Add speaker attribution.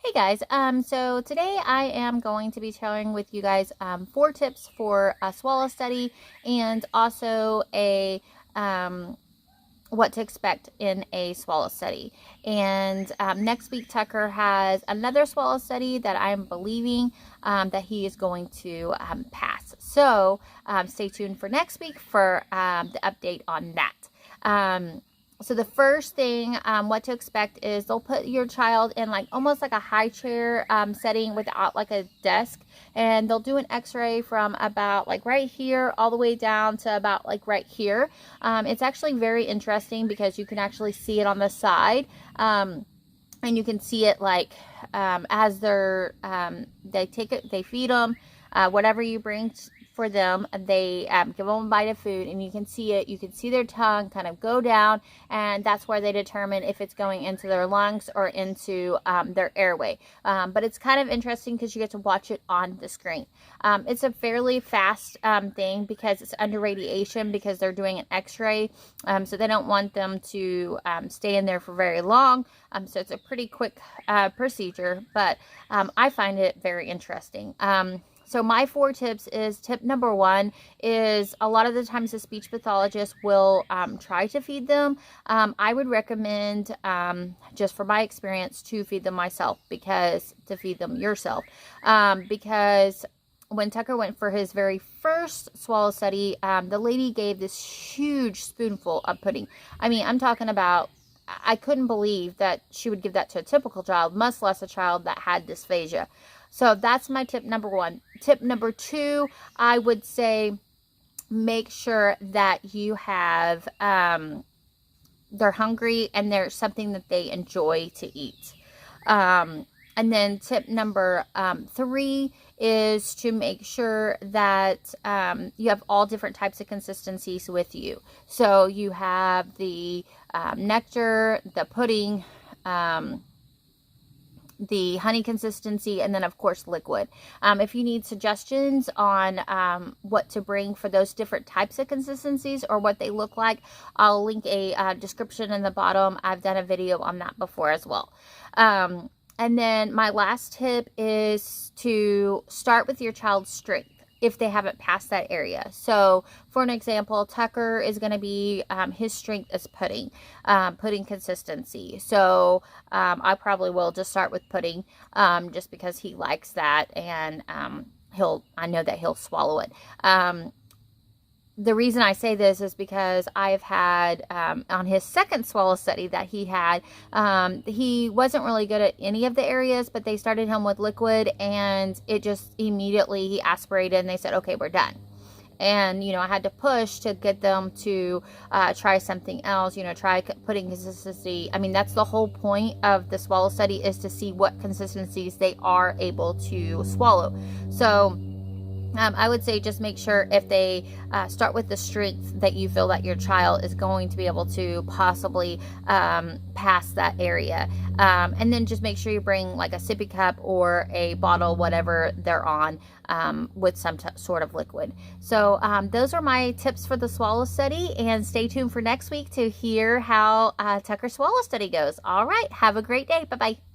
Speaker 1: Hey guys, so today I am going to be sharing with you guys 4 tips for a swallow study and also a what to expect in a swallow study. And next week Tucker has another swallow study that I'm believing that he is going to pass. So stay tuned for next week for the update on that. So the first thing, what to expect is they'll put your child in almost like a high chair setting without like a desk, and they'll do an x-ray from about right here all the way down to about right here. It's actually very interesting because you can actually see it on the side, and you can see it as they take it, they feed them whatever you bring for them. They give them a bite of food, and you can see it. You can see their tongue kind of go down, and that's where they determine if it's going into their lungs or into their airway. But it's kind of interesting because you get to watch it on the screen. It's a fairly fast thing because it's under radiation, because they're doing an x-ray, so they don't want them to stay in there for very long. So it's a pretty quick procedure, but I find it very interesting. So my 4 tips is, tip number 1 is a lot of the times the speech pathologist will try to feed them. I would recommend, just from my experience, to feed them yourself, because when Tucker went for his very first swallow study, the lady gave this huge spoonful of pudding. I mean, I'm talking about, I couldn't believe that she would give that to a typical child, much less a child that had dysphagia. So that's my tip number 1. Tip number 2, I would say make sure that you have, they're hungry and there's something that they enjoy to eat. And then tip number 3 is to make sure that you have all different types of consistencies with you. So you have the nectar, the pudding, the honey consistency, and then of course liquid. If you need suggestions on what to bring for those different types of consistencies or what they look like, I'll link a description in the bottom. I've done a video on that before as well. And then my last tip is to start with your child's strength if they haven't passed that area. So for an example, Tucker is going to be, his strength is pudding consistency. So I probably will just start with pudding, just because he likes that, and I know that he'll swallow it. The reason I say this is because I've had, on his second swallow study that he had, he wasn't really good at any of the areas, but they started him with liquid, and it just immediately, he aspirated, and they said, okay, we're done. And, I had to push to get them to try something else, try pudding consistency. I mean, that's the whole point of the swallow study, is to see what consistencies they are able to swallow. So I would say just make sure, if they start with the strength that you feel that your child is going to be able to possibly pass that area. And then just make sure you bring like a sippy cup or a bottle, whatever they're on, with some sort of liquid. So those are my tips for the swallow study, and stay tuned for next week to hear how Tucker's swallow study goes. All right, have a great day. Bye-bye.